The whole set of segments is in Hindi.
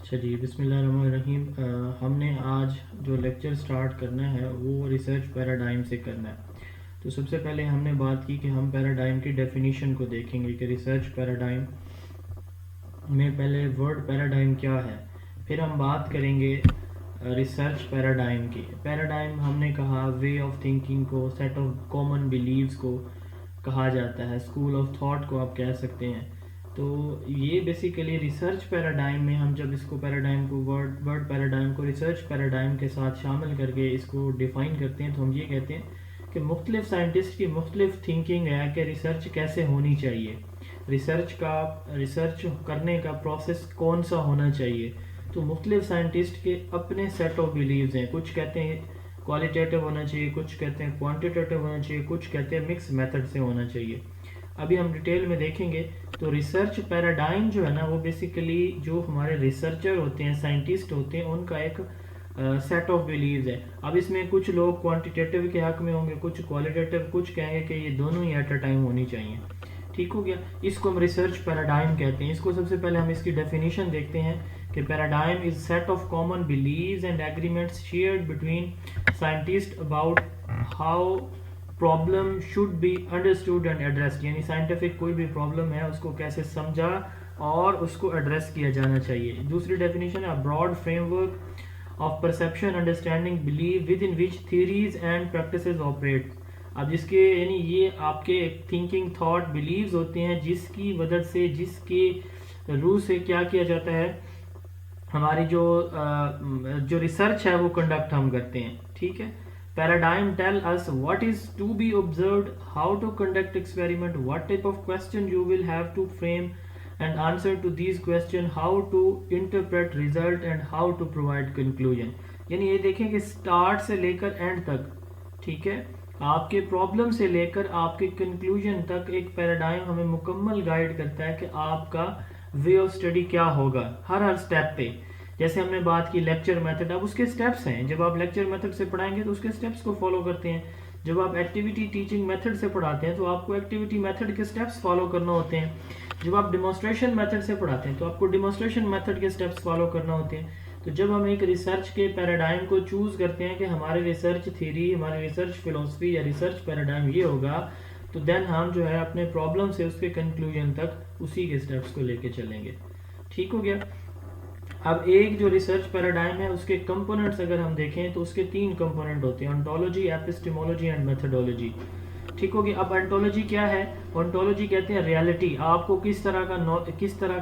अच्छा जी, बिस्मिल्लाहिर्रहमानिर्रहीम। हमने आज जो लेक्चर स्टार्ट करना है वो रिसर्च पैराडाइम से करना है। तो सबसे पहले हमने बात की कि हम पैराडाइम की डेफिनेशन को देखेंगे कि रिसर्च पैराडाइम में पहले वर्ड पैराडाइम क्या है, फिर हम बात करेंगे रिसर्च पैराडाइम की। पैराडाइम हमने कहा वे ऑफ थिंकिंग को, सेट ऑफ कॉमन बिलीव्स को कहा जाता है, स्कूल ऑफ थॉट को आप कह सकते हैं। तो ये बेसिकली रिसर्च पैराडाइम में हम जब इसको पैराडाइम को वर्ड पैराडाइम को रिसर्च पैराडाइम के साथ शामिल करके इसको डिफाइन करते हैं तो हम ये कहते हैं कि मुख्तलिफ साइंटिस्ट की मुख्तलिफ थिंकिंग है कि रिसर्च कैसे होनी चाहिए, रिसर्च करने का प्रोसेस कौन सा होना चाहिए। तो मुख्तलिफ साइंटिस्ट के अपने सेट ऑफ बिलीव्स हैं। कुछ कहते हैं क्वालिटेटिव होना चाहिए, कुछ कहते हैं क्वांटिटेटिव होना चाहिए, कुछ कहते हैं मिक्स मेथड से होना चाहिए। अभी हम डिटेल में देखेंगे। तो रिसर्च पैराडाइम जो है ना वो बेसिकली जो हमारे रिसर्चर होते हैं, साइंटिस्ट होते हैं, उनका एक सेट ऑफ बिलीव्स है। अब इसमें कुछ लोग क्वांटिटेटिव के हक में होंगे, कुछ क्वालिटेटिव, कुछ कहेंगे कि ये दोनों ही एट अ टाइम होनी चाहिए। ठीक हो गया, इसको हम रिसर्च पैराडाइम कहते हैं। इसको सबसे पहले हम इसकी डेफिनेशन देखते हैं कि paradigm is set of common beliefs and agreements shared between scientist about how problem should be understood and addressed. यानी साइंटिफिक कोई भी प्रॉब्लम है उसको कैसे समझा और उसको एड्रेस किया जाना चाहिए। दूसरी डेफिनेशन है broad framework of perception understanding belief within which theories and practices operate. अब जिसके यानी ये आपके थिंकिंग थॉट बिलीव्स होते हैं जिसकी मदद से, जिसके रूह से क्या किया जाता है, हमारी जो रिसर्च है वो कंडक्ट हम करते हैं। ठीक है, paradigm tell us what is to be observed, how to conduct experiment, what type of question you will have to frame and answer to these question, how to interpret result and how to provide conclusion. यानी ये देखें कि स्टार्ट से लेकर एंड तक, ठीक है, आपके प्रॉब्लम से लेकर आपके कंक्लूजन तक एक पैराडाइम हमें मुकम्मल गाइड करता है कि आपका वे ऑफ स्टडी क्या होगा हर स्टेप पे। जैसे हमने बात की लेक्चर मेथड, अब उसके स्टेप्स हैं। जब आप लेक्चर मेथड से पढ़ाएंगे तो उसके स्टेप्स को फॉलो करते हैं। जब आप एक्टिविटी टीचिंग मेथड से पढ़ाते हैं तो आपको एक्टिविटी मेथड के स्टेप्स फॉलो करना होते हैं। जब आप डिमॉन्स्ट्रेशन मेथड से पढ़ाते हैं तो आपको डिमॉन्स्ट्रेशन मेथड के स्टेप्स फॉलो करना होते हैं। तो जब हम एक रिसर्च के पैराडाइम को चूज करते हैं कि हमारी रिसर्च थ्योरी, हमारी रिसर्च फिलोसफी या रिसर्च पैराडाइम ये होगा, तो देन हम जो है अपने प्रॉब्लम से उसके कंक्लूजन तक उसी के स्टेप्स को लेके चलेंगे। ठीक हो गया। अब एक जो रिसर्च पैराडाइम है उसके कंपोनेंट्स अगर हम देखें तो उसके 3 कंपोनेंट होते हैं, ओंटोलॉजी, एपिस्टेमोलॉजी एंड मेथडोलॉजी। ठीक हो गया। अब ओंटोलॉजी क्या है? ओंटोलॉजी कहते हैं रियलिटी, आपको किस तरह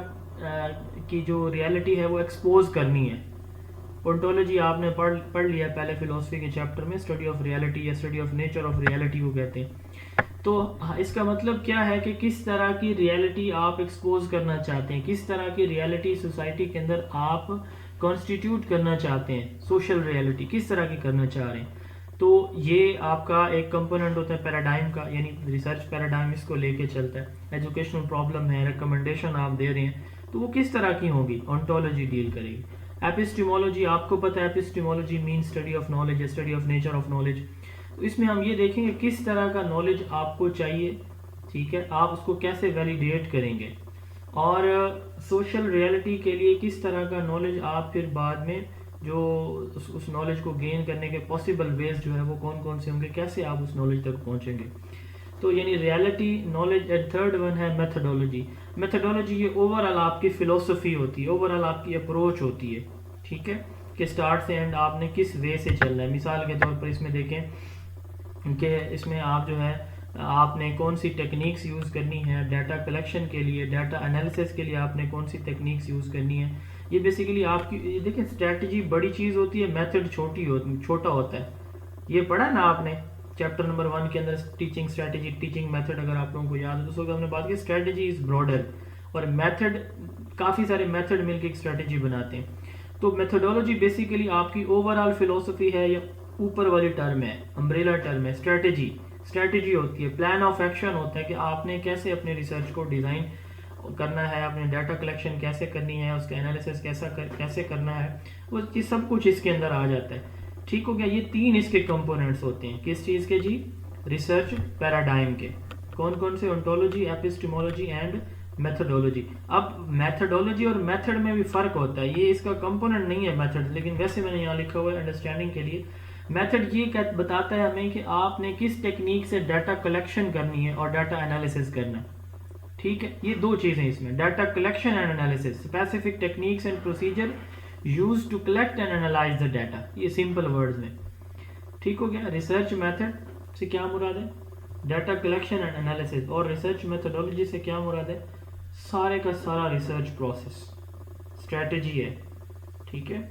की जो रियलिटी है वो एक्सपोज करनी है। ओंटोलॉजी आपने पढ़ लिया पहले फिलोसफी के चैप्टर में, स्टडी ऑफ रियलिटी या study of nature of reality को कहते हैं। तो इसका मतलब क्या है कि किस तरह की रियलिटी आप एक्सपोज करना चाहते हैं, किस तरह की रियलिटी सोसाइटी के अंदर आप कॉन्स्टिट्यूट करना चाहते हैं, सोशल रियलिटी किस तरह की करना चाह रहे हैं। तो ये आपका एक कंपोनेंट होता है पैराडाइम का, यानी रिसर्च पैराडाइम इसको लेके चलता है। एजुकेशनल प्रॉब्लम है, रिकमेंडेशन आप दे रहे हैं, तो वो किस तरह की होंगी, ओंटोलॉजी डील करेगी। एपिस्टेमोलॉजी, आपको पता है epistemology mean study of knowledge, study of nature of knowledge. तो इसमें हम ये देखेंगे किस तरह का नॉलेज आपको चाहिए, ठीक है, आप उसको कैसे वैलिडेट करेंगे, और सोशल रियलिटी के लिए किस तरह का नॉलेज आप फिर बाद में जो उस नॉलेज को गेन करने के पॉसिबल वेज जो है वो कौन कौन से होंगे, कैसे आप उस नॉलेज तक पहुंचेंगे। तो यानी reality, knowledge. And third one है मेथडोलॉजी। मेथडोलॉजी ये ओवरऑल आपकी फिलोसफी होती है, ओवरऑल आपकी अप्रोच होती है, ठीक है, कि स्टार्ट से एंड आपने किस वे से चलना है। मिसाल के तौर पर इसमें देखें कि इसमें आप जो है आपने कौन सी टेक्निक्स यूज़ करनी है डाटा कलेक्शन के लिए, डाटा एनालिसिस के लिए आपने कौन सी टेक्निक्स यूज़ करनी है। ये बेसिकली आपकी, ये देखिए, स्ट्रैटेजी बड़ी चीज़ होती है, मेथड छोटा होता है। ये पढ़ा ना आपने चैप्टर नंबर 1 के अंदर, टीचिंग स्ट्रैटेजी, टीचिंग मेथड, अगर आप लोगों को याद है तो उस वक्त हमने बात की स्ट्रैटेजी इज ब्रॉडर, और मेथड, काफ़ी सारे मेथड मिलकर एक स्ट्रैटेजी बनाते हैं। तो मेथडोलॉजी बेसिकली आपकी ओवरऑल फिलोसफी है, या ऊपर वाली टर्म है, अम्ब्रेला टर्म है। स्ट्रैटेजी होती है, प्लान ऑफ एक्शन होता है कि आपने कैसे अपने रिसर्च को डिज़ाइन करना है, अपने डाटा कलेक्शन कैसे करनी है, उसका एनालिसिस कैसे करना है, वो सब कुछ इसके अंदर आ जाता है। ठीक हो गया। ये 3 इसके कंपोनेंट्स होते हैं, किस चीज़ के जी, रिसर्च पैराडाइम के। कौन कौन से? Ontology, epistemology and methodology. अब मेथडोलॉजी और मेथड में भी फ़र्क होता है, ये इसका कंपोनेंट नहीं है मेथड, लेकिन वैसे मैंने यहाँ लिखा हुआ है अंडरस्टैंडिंग के लिए। मेथड ये बताता है हमें कि आपने किस टेक्निक से डाटा कलेक्शन करनी है और डाटा एनालिसिस करना है। ठीक है, ये दो चीज़ें इसमें, data collection and analysis, specific techniques and procedure use to collect and analyse the data, ये सिंपल वर्ड्स में। ठीक हो गया। रिसर्च मेथड से क्या मुराद है, डाटा कलेक्शन एंड एनालिसिस, और रिसर्च मेथडोलॉजी से क्या मुराद है, सारे का सारा रिसर्च प्रोसेस स्ट्रेटजी है। ठीक है,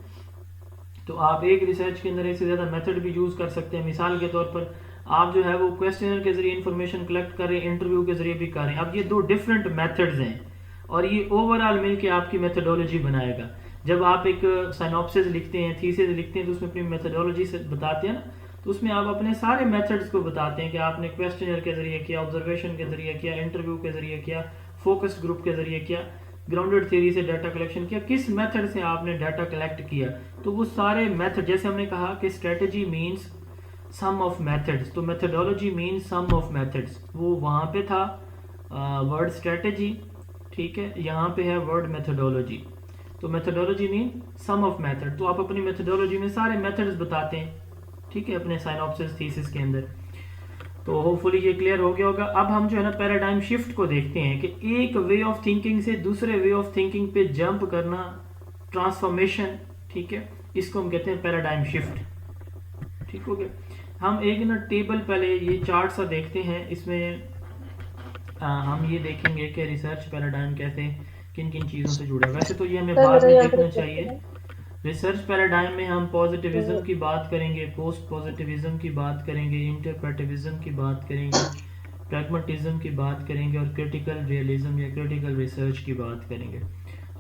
तो आप एक रिसर्च के अंदर एक से ज़्यादा मेथड भी यूज़ कर सकते हैं। मिसाल के तौर पर आप जो है वो क्वेश्चनर के जरिए इंफॉर्मेशन कलेक्ट कर रहे हैं, इंटरव्यू के जरिए भी कर रहे हैं। अब ये दो डिफरेंट मेथड्स हैं और ये ओवरऑल मिलके आपकी मेथडोलॉजी बनाएगा। जब आप एक साइनॉप्सिस लिखते हैं, थीसिस लिखते हैं, तो उसमें अपनी मेथडोलॉजी से बताते हैं ना, तो उसमें आप अपने सारे मेथड्स को बताते हैं कि आपने क्वेश्चनर के जरिए किया, ऑब्जर्वेशन के जरिए किया, इंटरव्यू के जरिए किया, फोकस ग्रुप के जरिए किया, ग्राउंडेड थ्योरी से डाटा कलेक्शन किया, किस मेथड से आपने डाटा कलेक्ट किया। तो वो सारे मेथड, जैसे हमने कहा कि strategy means sum of methods, तो methodology means sum of methods, वो वहाँ पे था वर्ड स्ट्रेटजी। ठीक है, यहाँ पे है वर्ड मेथडोलॉजी। तो methodology mean sum of method, तो आप अपनी मेथडोलॉजी में सारे मेथड्स बताते हैं। ठीक है, अपने साइनॉप्सिस थीसिस के अंदर। तो होपफुली ये क्लियर हो गया होगा। अब हम जो है ना पैराडाइम शिफ्ट को देखते हैं कि एक वे ऑफ थिंकिंग से दूसरे वे ऑफ थिंकिंग पे जंप करना, ट्रांसफॉर्मेशन। ठीक है, इसको हम कहते हैं पैराडाइम शिफ्ट। ठीक हो गया। हम एक ना टेबल पहले ये चार्ट सा देखते हैं, इसमें हम ये देखेंगे कि रिसर्च पैराडाइम कैसे किन किन चीज़ों से जुड़ा है। वैसे तो ये हमें बाद में देखना चाहिए। रिसर्च पैराडाइम में हम पॉजिटिविज्म की बात करेंगे, पोस्ट पॉजिटिविज्म की बात करेंगे, इंटरप्रेटिविज्म की बात करेंगे, प्रैग्मेटिज्म की बात करेंगे और क्रिटिकल रियलिज्म या क्रिटिकल रिसर्च की बात करेंगे।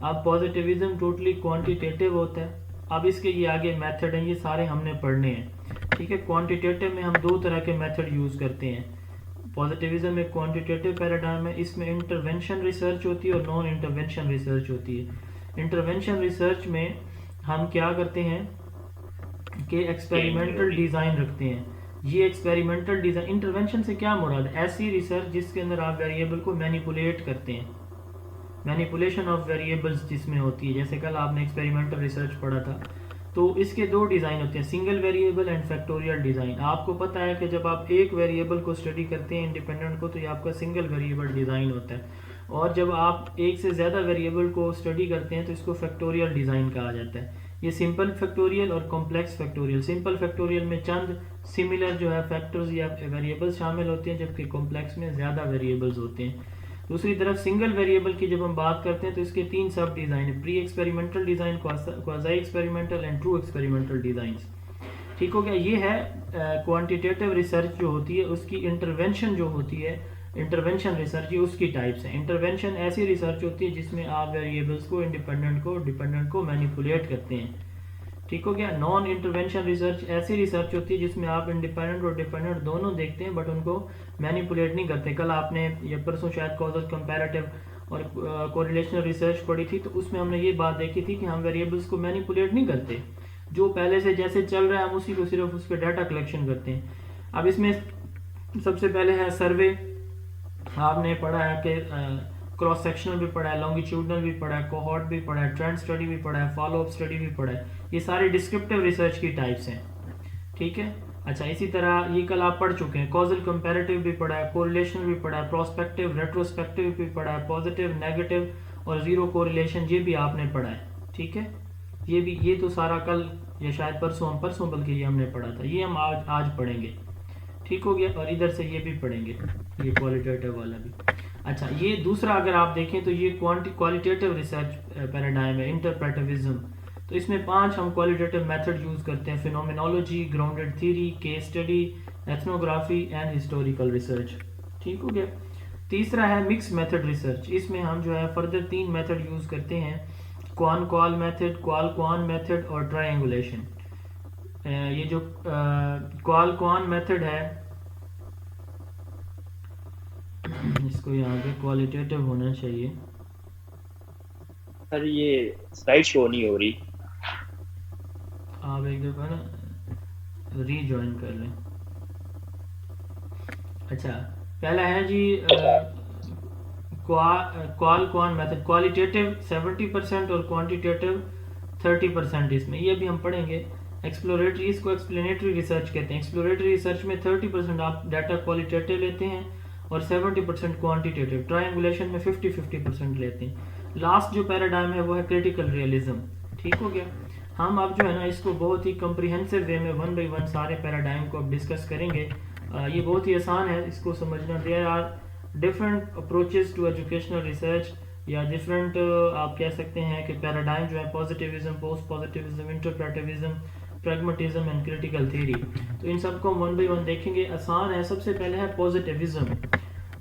अब पॉजिटिविज्म टोटली क्वांटिटेटिव होता है। अब इसके ये आगे मेथड हैं, ये सारे हमने पढ़ने हैं। ठीक है, क्वांटिटेटिव में हम दो तरह के मेथड यूज़ करते हैं। पॉजिटिविज्म एक क्वांटिटेटिव पैराडाइम है, इसमें इंटरवेंशन रिसर्च होती है और नॉन इंटरवेंशन रिसर्च होती है। इंटरवेंशन रिसर्च में हम क्या करते हैं कि एक्सपेरिमेंटल डिज़ाइन रखते हैं। ये एक्सपेरिमेंटल डिज़ाइन, इंटरवेंशन से क्या मुराद है, ऐसी रिसर्च जिसके अंदर आप वेरिएबल को मैनिपुलेट करते हैं, मैनिपुलेशन ऑफ वेरिएबल्स जिसमें होती है। जैसे कल आपने एक्सपेरिमेंटल रिसर्च पढ़ा था, तो इसके दो डिज़ाइन होते हैं, single variable and factorial design. आपको पता है कि जब आप एक वेरिएबल को स्टडी करते हैं इंडिपेंडेंट को, तो ये आपका सिंगल वेरिएबल डिज़ाइन होता है। और जब आप एक से ज़्यादा वेरिएबल को स्टडी करते हैं तो इसको फैक्टोरियल डिज़ाइन कहा जाता है। ये सिंपल फैक्टोरियल और कॉम्प्लेक्स फैक्टोरियल। सिंपल फैक्टोरियल में चंद सिमिलर जो है फैक्टर्स या वेरिएबल्स शामिल होते हैं, जबकि कॉम्प्लेक्स में ज़्यादा वेरिएबल्स होते हैं। दूसरी तरफ सिंगल वेरिएबल की जब हम बात करते हैं तो इसके तीन सब डिज़ाइन है, pre experimental design, quasi experimental and true experimental designs. ठीक हो गया। ये है क्वांटिटेटिव रिसर्च जो होती है उसकी इंटरवेंशन जो होती है, इंटरवेंशन रिसर्च, ये उसकी टाइप्स हैं। इंटरवेंशन ऐसी रिसर्च होती है जिसमें आप वेरिएबल्स को, डिपेंडेंट को मैनिपुलेट करते हैं। ठीक हो गया। नॉन इंटरवेंशन रिसर्च ऐसी रिसर्च होती है जिसमें आप इंडिपेंडेंट और डिपेंडेंट दोनों देखते हैं, बट उनको मैनिपुलेट नहीं करते। कल आपने या परसों शायद कॉजल कंपैरेटिव और कोरिलेशनल रिसर्च पढ़ी थी, तो उसमें हमने ये बात देखी थी कि हम वेरिएबल्स को मैनिपुलेट नहीं करते, जो पहले से जैसे चल रहा है हम उसी को सिर्फ उस पर डाटा कलेक्शन करते हैं। अब इसमें सबसे पहले है सर्वे। आपने पढ़ा है कि क्रॉस सेक्शनल भी पढ़ा है, लॉन्गिट्यूडनल भी पढ़ा है, कोहॉर्ट भी पढ़ा है, ट्रेंड स्टडी भी पढ़ा है, फॉलो अप स्टडी भी पढ़ा है। ये सारे डिस्क्रिप्टिव रिसर्च की टाइप्स हैं। ठीक है। अच्छा, इसी तरह ये कल आप पढ़ चुके हैं, कॉजल कंपैरेटिव भी पढ़ा है, कोरिलेशनल भी पढ़ा है, प्रोस्पेक्टिव रेट्रोस्पेक्टिव भी पढ़ा है, पॉजिटिव नेगेटिव और जीरो कोरिलेशन ये भी आपने पढ़ा है। ठीक है, ये तो सारा कल या शायद परसों बल्कि ये हमने पढ़ा था, ये हम आज पढ़ेंगे। ठीक हो गया। और इधर से ये भी पढ़ेंगे, ये क्वालिटेटिव वाला भी। अच्छा, ये दूसरा अगर आप देखें तो ये क्वालिटेटिव रिसर्च पैराडाइम है, इंटरप्रेटिविज्म। तो इसमें 5 हम क्वालिटेटिव मेथड यूज करते हैं, phenomenology, grounded theory, case study, ethnography and historical research. ठीक हो गया। तीसरा है मिक्स मेथड रिसर्च। इसमें हम जो है फर्दर 3 मेथड यूज करते हैं, क्वान क्वाल मेथड, क्वाल क्वान मेथड और ट्रायंगुलेशन। ये जो क्वाल क्वान मेथड है, इसको यहाँ पे क्वालिटेटिव होना चाहिए। सर ये स्लाइड शो नहीं हो रही। आप एक दफा ना रीजॉइन कर लें। अच्छा, पहला है जी क्वाल क्वान मेथड, क्वालिटेटिव 70% और क्वांटिटेटिव 30% इसमें, ये भी हम पढ़ेंगे। एक्सप्लोरेटरी, इसको एक्सप्लेनेटरी रिसर्च कहते हैं। एक्सप्लोरेटरी रिसर्च में 30% आप डाटा क्वालिटेटिव लेते हैं और 70% क्वांटिटेटिव। ट्रायंगुलेशन में 50-50% लेते हैं। लास्ट जो पैराडाइम है वो है क्रिटिकल रियलिज्म। ठीक हो गया। हम अब जो है ना इसको बहुत ही कम्प्रिहेंसिव वे में 1 बाय 1 सारे पैराडाइम को अब डिस्कस करेंगे। ये बहुत ही आसान है इसको समझना। There are different approaches to educational research, या डिफरेंट आप कह सकते हैं कि पैराडाइम जो है, positivism, post positivism, interpretivism, pragmatism and critical theory. तो इन सबको हम 1 बाय 1 देखेंगे। आसान है। सबसे पहले है पॉजिटिविज्म।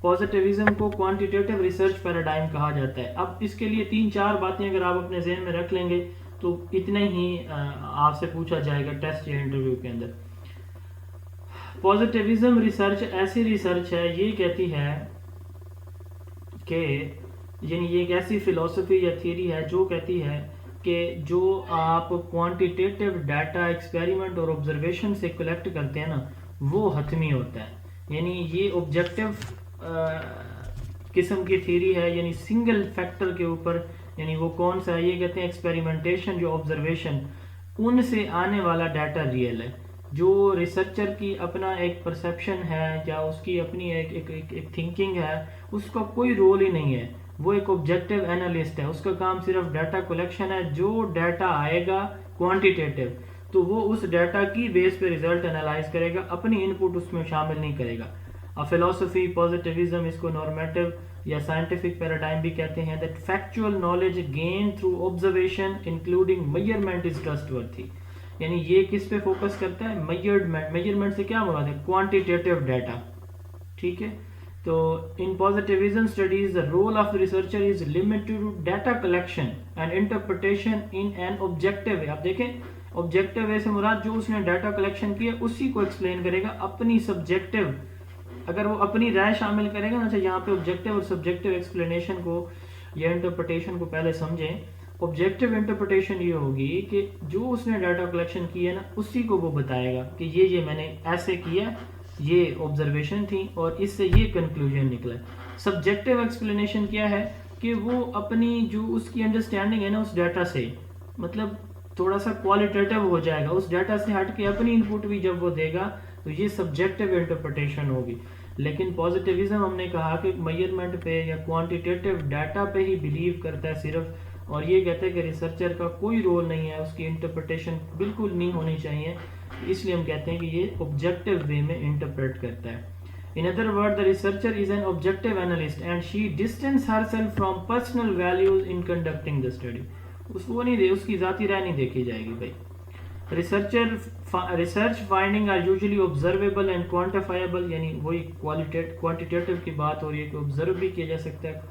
पॉजिटिविज्म को क्वांटिटेटिव रिसर्च पैराडाइम कहा जाता है। अब इसके लिए 3-4 बातें अगर आप अपने जहन में रख लेंगे तो इतना ही आपसे पूछा जाएगा टेस्ट या इंटरव्यू के अंदर। पॉजिटिविज्म रिसर्च ऐसी रिसर्च है, ये कहती है कि यानी ये एक ऐसी फिलॉसफी या थियरी है जो कहती है कि जो आप क्वांटिटेटिव डाटा एक्सपेरिमेंट और ऑब्जर्वेशन से कलेक्ट करते हैं ना, वो हतमी होता है। यानी ये ऑब्जेक्टिव किस्म की थियरी है, यानी सिंगल फैक्टर के ऊपर, यानी वो कौन सा है, ये कहते हैं एक्सपेरिमेंटेशन, जो ऑब्जर्वेशन, उनसे आने वाला डाटा रियल है। जो रिसर्चर की अपना एक परसेप्शन है या उसकी अपनी एक थिंकिंग है, उसका कोई रोल ही नहीं है। वो एक ऑब्जेक्टिव एनालिस्ट है, उसका काम सिर्फ डाटा कलेक्शन है। जो डाटा आएगा क्वांटिटेटिव, तो वो उस डाटा की बेस पे रिजल्ट एनालाइज करेगा, अपनी इनपुट उसमें शामिल नहीं करेगा। फिलोसफी पॉजिटिविज्म, इसको नॉर्मेटिव या साइंटिफिक पैराडाइम भी कहते हैं, that factual knowledge gain through observation including measurement is trustworthy. यानी ये किस पे फोकस करता है, मेजरमेंट। मेजरमेंट से क्या मुराद है, क्वांटिटेटिव डाटा। ठीक है। तो in positivism studies the role of the researcher is limited to data collection and interpretation in an objective way. आप देखें, ऑब्जेक्टिव वे से मुराद जो उसने डाटा कलेक्शन किया उसी को एक्सप्लेन करेगा। अपनी सब्जेक्टिव, अगर वो अपनी राय शामिल करेगा ना, यहाँ पे ऑब्जेक्टिव और सब्जेक्टिव एक्सप्लेनेशन को या इंटरप्रिटेशन को पहले समझें। ऑब्जेक्टिव इंटरप्रिटेशन ये होगी कि जो उसने डाटा कलेक्शन की है ना, उसी को वो बताएगा कि ये मैंने ऐसे किया, ये ऑब्जर्वेशन थी और इससे ये कंक्लूजन निकला। सब्जेक्टिव एक्सप्लेनेशन क्या है कि वो अपनी जो उसकी अंडरस्टैंडिंग है ना उस डाटा से, मतलब थोड़ा सा क्वालिटेटिव हो जाएगा, उस डाटा से हट के अपनी इनपुट भी जब वो देगा तो ये सब्जेक्टिव इंटरप्रिटेशन होगी। लेकिन पॉजिटिविज्म हमने कहा कि मेजरमेंट पे या क्वांटिटेटिव डाटा पे ही बिलीव करता है सिर्फ, और ये कहता है कि रिसर्चर का कोई रोल नहीं है, उसकी इंटरप्रिटेशन बिल्कुल नहीं होनी चाहिए। इसलिए हम कहते हैं कि ये ऑब्जेक्टिव वे में इंटरप्रेट करता है। In other word, the researcher is an objective analyst and she distance herself from personal values in conducting the study. उसको नहीं, उसकी जाती राय नहीं देखी जाएगी भाई। Research finding are usually observable and quantifiable, यानी वही क्वांटिटेटिव की बात हो रही है कि ऑब्जर्व भी किया जा सकता है,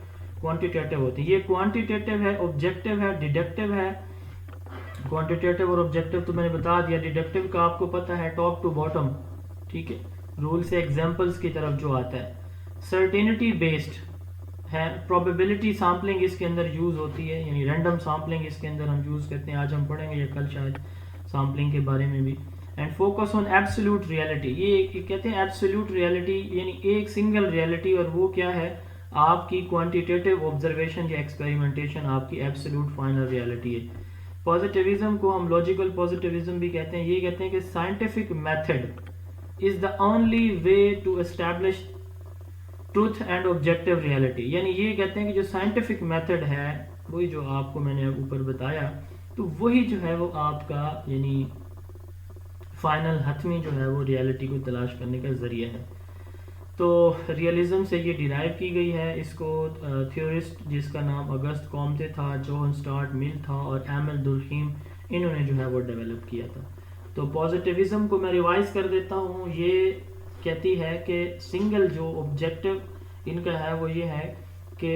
क्वांटिटेटिव होती है। ये क्वांटिटेटिव है, ऑब्जेक्टिव है, डिडक्टिव है। क्वांटिटेटिव और ऑब्जेक्टिव तो मैंने बता दिया। डिडक्टिव का आपको पता है, टॉप टू बॉटम, ठीक है, रूल से एग्जांपल्स की तरफ जो आता है। सर्टेनिटी बेस्ड है, प्रोबेबिलिटी सैम्पलिंग इसके अंदर यूज होती है, यानी रैंडम सैम्पलिंग इसके अंदर हम यूज करते हैं। आज हम पढ़ेंगे या कल शायद सैम्पलिंग के बारे में भी। And focus on absolute reality, ये कहते हैं एब्सोल्यूट रियलिटी, यानी एक सिंगल रियलिटी, और वो क्या है, आपकी क्वांटिटेटिव ऑब्जर्वेशन या एक्सपेरिमेंटेशन आपकी एब्सोल्यूट फाइनल रियलिटी है। पॉजिटिविज्म को हम लॉजिकल पॉजिटिविज्म भी कहते हैं। ये कहते हैं कि scientific method is the only way to establish truth and objective reality. यानी ये कहते हैं कि जो साइंटिफिक मेथड है, वही जो आपको मैंने ऊपर बताया, तो वही जो है वो आपका यानी फाइनल हतमी जो है वो रियलिटी को तलाश करने का जरिया है। तो रियलिज्म से ये डिराइव की गई है। इसको थ्योरिस्ट जिसका नाम अगस्त कॉम्ते था, जोहन स्टार्ट मिल था और एमल दुर्खीम, इन्होंने जो है वो डेवलप किया था। तो पॉजिटिविज्म को मैं रिवाइज कर देता हूँ। ये कहती है कि सिंगल जो ऑब्जेक्टिव इनका है वो ये है कि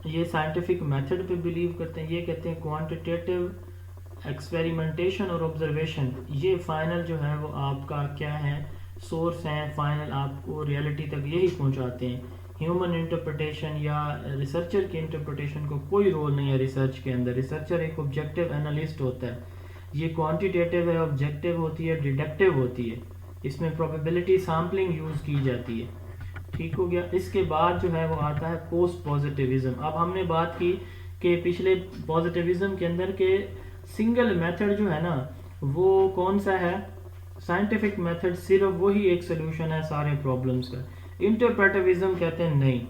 ये साइंटिफिक मेथड पे बिलीव करते हैं। ये कहते हैं क्वांटिटेटिव एक्सपेरिमेंटेशन और ऑब्जर्वेशन, ये फाइनल जो है वो आपका क्या है, सोर्स हैं, फाइनल आपको रियलिटी तक यही पहुंचाते हैं। ह्यूमन इंटरप्रिटेशन या रिसर्चर की इंटरप्रिटेशन को कोई रोल नहीं है रिसर्च के अंदर। रिसर्चर एक ऑब्जेक्टिव एनालिस्ट होता है। ये क्वांटिटेटिव है, ऑब्जेक्टिव होती है, डिडक्टिव होती है। इसमें प्रोबेबिलिटी सैम्पलिंग यूज की जाती है। ठीक हो गया। इसके बाद जो है वो आता है पोस्ट पॉजिटिविज्म। अब हमने बात की कि पिछले पॉजिटिविज्म के अंदर के सिंगल मेथड जो है ना वो कौन सा है, साइंटिफिक मेथड, सिर्फ वही एक सोल्यूशन है सारे प्रॉब्लम्स का। इंटरप्रेटिविज्म कहते हैं नहीं,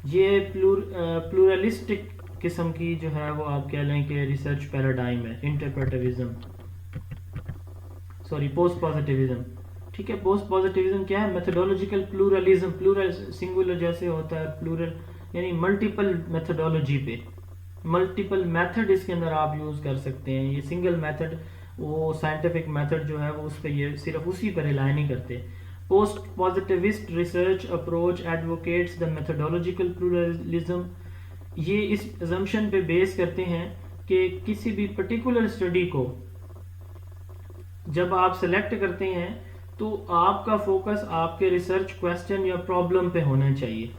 ये प्लूरलिस्टिक किस्म की जो है वो आप कह लें कि रिसर्च पैराडाइम है इंटरप्रेटिविज्म, सॉरी पोस्ट पॉजिटिविज्म। ठीक है, पोस्ट पॉजिटिविज्म क्या है, मेथोडोलॉजिकल प्लूरलिज्म, प्लूरल सिंगुलर जैसे होता है, प्लूरल यानी मल्टीपल मेथोडोलॉजी पे, मल्टीपल मेथड इसके अंदर आप यूज कर सकते हैं। ये सिंगल मेथड, वो साइंटिफिक मेथड जो है वो उस पर, ये सिर्फ उसी पर रिलाई नहीं करते। Post positivist research approach advocates the methodological pluralism. ये इस अजम्पशन पे बेस करते हैं कि किसी भी पर्टिकुलर स्टडी को जब आप सेलेक्ट करते हैं तो आपका फोकस आपके रिसर्च क्वेश्चन या प्रॉब्लम पे होना चाहिए।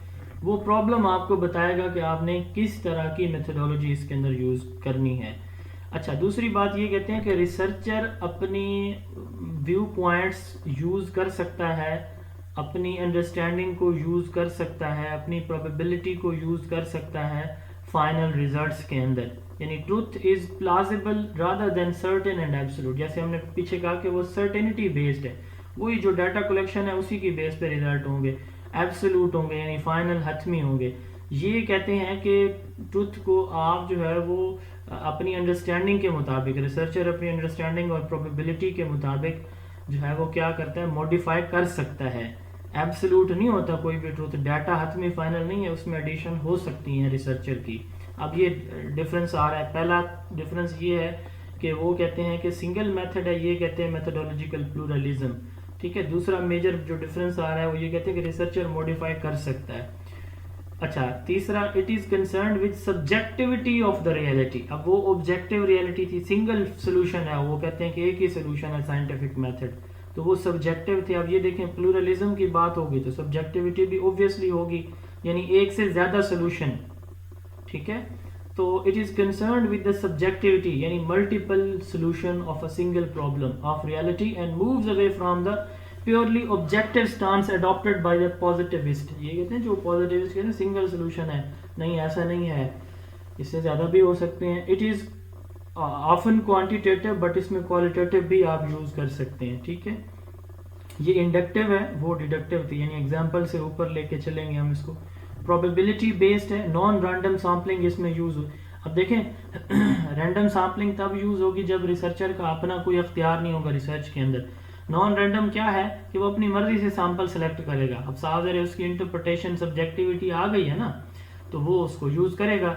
वो प्रॉब्लम आपको बताएगा कि आपने किस तरह की मेथोडोलॉजी इसके अंदर यूज करनी है। अच्छा, दूसरी बात ये कहते हैं कि रिसर्चर अपनी व्यू पॉइंट्स यूज कर सकता है, अपनी अंडरस्टैंडिंग को यूज कर सकता है, अपनी प्रोबेबिलिटी को यूज कर सकता है फाइनल रिजल्ट्स के अंदर। यानी truth is plausible rather than certain and absolute. जैसे हमने पीछे कहा कि वो सर्टेनिटी बेस्ड है, वही जो डाटा कलेक्शन है उसी की बेस पे रिजल्ट होंगे, एब्सोल्यूट होंगे यानी फाइनल हतमी होंगे। ये कहते हैं कि ट्रूथ को आप जो है वो अपनी अंडरस्टैंडिंग के मुताबिक, रिसर्चर अपनी अंडरस्टैंडिंग और प्रोबेबिलिटी के मुताबिक जो है वो क्या करता है, मॉडिफाई कर सकता है। एब्सोल्यूट नहीं होता कोई भी ट्रूथ, डाटा हतमी फाइनल नहीं है, उसमें एडिशन हो सकती है रिसर्चर की। अब ये डिफरेंस आ रहा है। पहला डिफरेंस ये है कि वो कहते हैं कि सिंगल मेथड है, ये कहते हैं मेथोडोलॉजिकल प्लूरलिज्म। ठीक है, दूसरा मेजर जो डिफरेंस आ रहा है वो ये कहते हैं कि रिसर्चर मॉडिफाई कर सकता है। अच्छा, तीसरा, it is concerned with subjectivity of the reality. अब वो ऑब्जेक्टिव रियलिटी थी, सिंगल सोल्यूशन है, वो कहते हैं कि एक ही सोल्यूशन है साइंटिफिक मेथड, तो वो सब्जेक्टिव थे। अब ये देखें, प्लूरलिज्म की बात होगी तो सब्जेक्टिविटी भी ऑब्वियसली होगी, यानी एक से ज्यादा सोल्यूशन। ठीक है, तो it is concerned with the subjectivity यानी multiple solution of a single problem of reality and moves away from the purely objective stance adopted by the positivist. ये कहते हैं जो पॉजिटिविस्ट कहते हैं सिंगल सोल्यूशन है, नहीं ऐसा नहीं है, इससे ज्यादा भी हो सकते हैं। It is often quantitative but इसमें क्वालिटेटिव भी आप यूज कर सकते हैं। ठीक है, ये इंडक्टिव है, वो डिडक्टिव थी, यानी एग्जाम्पल से ऊपर लेके चलेंगे हम इसको। प्रोबेबिलिटी बेस्ड है, नॉन रैंडम सैम्पलिंग इसमें यूज हो। अब देखें रैंडम सैम्पलिंग तब यूज होगी जब रिसर्चर का अपना कोई अख्तियार नहीं होगा रिसर्च के अंदर। नॉन रैंडम क्या है कि वो अपनी मर्जी से सैंपल सेलेक्ट करेगा। अब साहब उसकी इंटरप्रिटेशन सब्जेक्टिविटी आ गई है ना, तो वो उसको यूज करेगा।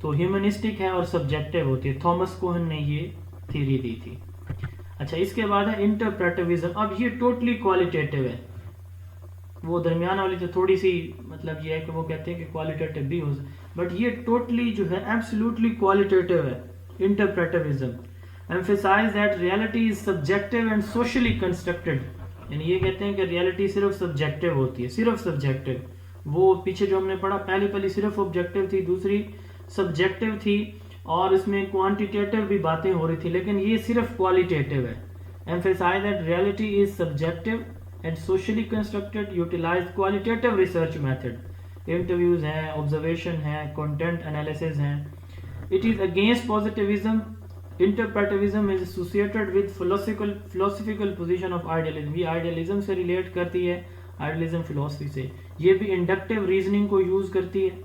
तो ह्यूमनिस्टिक है और सब्जेक्टिव होती है, थॉमस कोहन ने ये थ्योरी दी थी। अच्छा, इसके बाद है इंटरप्रेटिविज्म। अब ये टोटली क्वालिटेटिव है, वो दरमियान वाली तो थोड़ी सी मतलब ये है कि वो कहते हैं कि क्वालिटेटिव भी हो, बट ये टोटली जो है एब्सोल्युटली क्वालिटेटिव है interpretivism. Emphasize that reality is subjective and socially constructed, यानी ये कहते हैं कि रियलिटी सिर्फ सब्जेक्टिव होती है, सिर्फ सब्जेक्टिव। वो पीछे जो हमने पढ़ा पहली सिर्फ ऑब्जेक्टिव थी, दूसरी सब्जेक्टिव थी, और इसमें क्वांटिटेटिव भी बातें हो रही थी, लेकिन ये सिर्फ क्वालिटेटिव है। Emphasise that reality is subjective and socially constructed, utilize qualitative research method, interviews हैं, observation है, content analysis है। It is against positivism. Interpretivism is associated with philosophical position of idealism. ये idealism से relate करती है, idealism philosophy से। ये भी inductive reasoning को use करती है।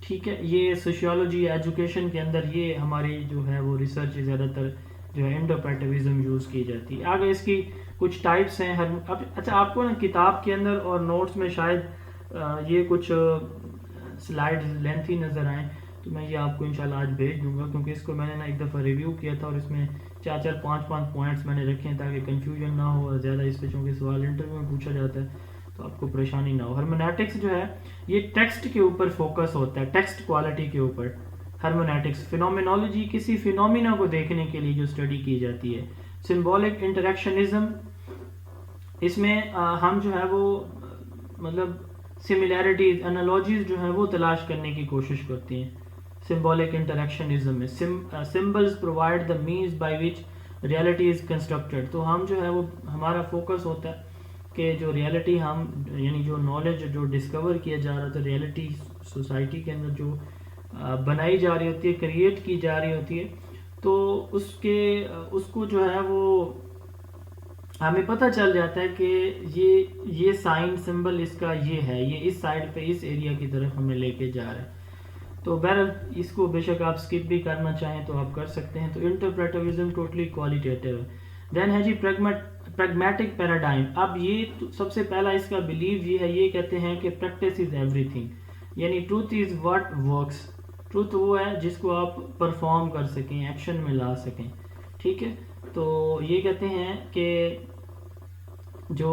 ठीक है, ये sociology education के अंदर ये हमारी जो है वो research ज़्यादातर जो है इंटरप्रेटिविज्म यूज की जाती है। आगे इसकी कुछ टाइप्स हैं। अच्छा, आपको ना किताब के अंदर और नोट्स में शायद ये कुछ स्लाइड्स लेंथी नज़र आए, तो मैं ये आपको इंशाल्लाह आज भेज दूंगा, क्योंकि इसको मैंने ना एक दफ़ा रिव्यू किया था और इसमें 4-4, 5-5 पॉइंट्स मैंने रखे हैं ताकि कन्फ्यूजन ना हो और ज़्यादा इस पे, चूँकि सवाल इंटरव्यू में पूछा जाता है तो आपको परेशानी ना हो। हर्मेनेटिक्स जो है ये टेक्स्ट के ऊपर फोकस होता है, टेक्स्ट क्वालिटी के ऊपर। हर्मेनेटिक्स फिनोमिनोलॉजी, किसी फिनोमिना को देखने के लिए जो स्टडी की जाती है। सिंबॉलिक इंटरेक्शनिज्म, इसमें हम जो है वो मतलब सिमिलैरिटीज, एनालॉजीज जो है वो तलाश करने की कोशिश करती हैं। सिंबॉलिक इंटरेक्शनिज्म में symbols provide the means by which reality is constructed. तो हम जो है वो हमारा फोकस होता है कि जो रियलिटी हम यानी जो नॉलेज जो डिस्कवर किया जा रहा था, रियलिटी सोसाइटी के अंदर जो बनाई जा रही होती है, क्रिएट की जा रही होती है, तो उसको जो है वो हमें पता चल जाता है कि ये साइन सिंबल इसका ये है, ये इस साइड पे इस एरिया की तरफ हमें लेके जा रहा है। तो बहरहाल इसको बेशक आप स्किप भी करना चाहें तो आप कर सकते हैं। तो इंटरप्रेटिविज्म टोटली क्वालिटेटिव है। देन है जी प्रैग्मेटिक पैराडाइम। अब ये सबसे पहला इसका बिलीव ये है, ये कहते हैं कि प्रैक्टिस इज एवरीथिंग, यानी truth is what works. Truth वो है जिसको आप परफॉर्म कर सकें, एक्शन में ला सकें, ठीक है। तो ये कहते हैं कि जो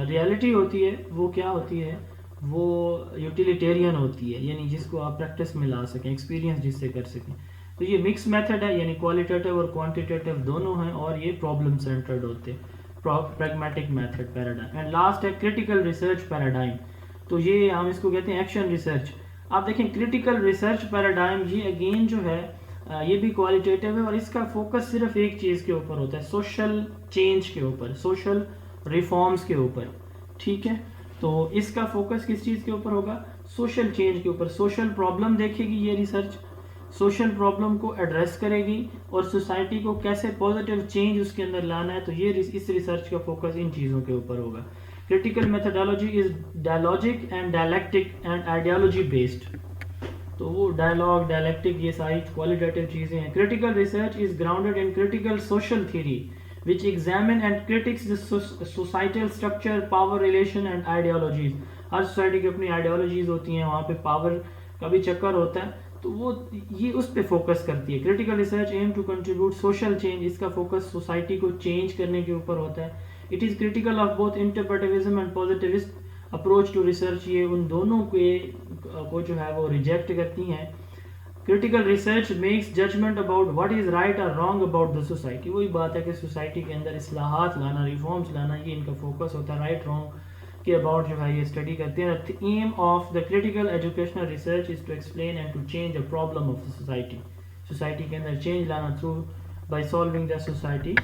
रियलिटी होती है वो क्या होती है, वो यूटिलिटेरियन होती है, यानी जिसको आप प्रैक्टिस में ला सकें, एक्सपीरियंस जिससे कर सकें। तो ये मिक्स मेथड है, यानी क्वालिटेटिव और क्वांटिटेटिव दोनों हैं, और ये प्रॉब्लम सेंटर्ड होते हैं, pragmatic method paradigm. And last है क्रिटिकल रिसर्च पैराडाइम। तो ये हम इसको कहते हैं एक्शन रिसर्च। आप देखें क्रिटिकल रिसर्च पैराडाइम, ये अगेन जो है ये भी क्वालिटेटिव है, और इसका फोकस सिर्फ एक चीज़ के ऊपर होता है, सोशल चेंज के ऊपर, सोशल रिफॉर्म्स के ऊपर, ठीक है। तो इसका फोकस किस चीज़ के ऊपर होगा, सोशल चेंज के ऊपर। सोशल प्रॉब्लम देखेगी ये रिसर्च, सोशल प्रॉब्लम को एड्रेस करेगी, और सोसाइटी को कैसे पॉजिटिव चेंज उसके अंदर लाना है, तो ये इस रिसर्च का फोकस इन चीज़ों के ऊपर होगा। Critical methodology is dialogic and dialectic and ideology based. तो वो डायलॉग, डायलैक्टिक, ये सारी क्वालिटेटिव चीज़ें हैं। Critical research is grounded in critical social theory which examine and critiques the societal structure, power relation and ideologies। Her society की अपनी आइडियोलॉजीज होती हैं, वहाँ पे पावर का भी चक्कर होता है, तो वो ये उस पे फोकस करती है। Critical research aim to contribute social change, इसका फोकस सोसाइटी को चेंज करने के ऊपर होता है। It is critical of both interpretivism and positivist approach to research, ये उन दोनों को जो है वो रिजेक्ट करती हैं। Critical research makes judgement about what is right और रॉन्ग अबाउट द सोसाइटी। वही बात है कि सोसाइटी के अंदर इस्लाहात लाना, रिफॉर्म्स लाना, ये इनका फोकस होता है। राइट रॉन्ग के अबाउट जो है ये स्टडी करते हैं। The aim of the critical educational research is to explain and to change a problem of the society. Society के अंदर चेंज लाना through by solving the society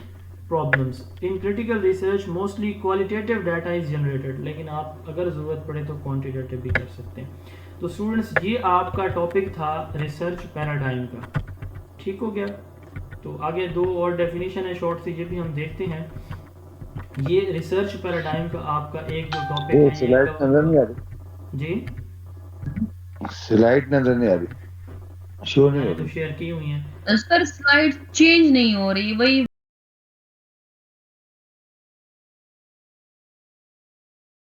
problems. In critical research mostly qualitative data is generated, लेकिन आप अगर ज़रूरत पड़े तो क्वान्टिटेटिव भी कर सकते हैं। तो स्टूडेंट्स ये आपका टॉपिक था रिसर्च पैराडाइम का, ठीक हो गया। तो आगे दो और डेफिनेशन है शॉर्ट सी, ये भी हम देखते हैं। ये रिसर्च पैराडाइम का आपका एक जो टॉपिक है, स्लाइड नजर नहीं आ रही जी, स्लाइड नजर नहीं आ रही, शो नहीं हो मैंने तो रही। शेयर की हुई है। सर स्लाइड चेंज नहीं हो रही, वही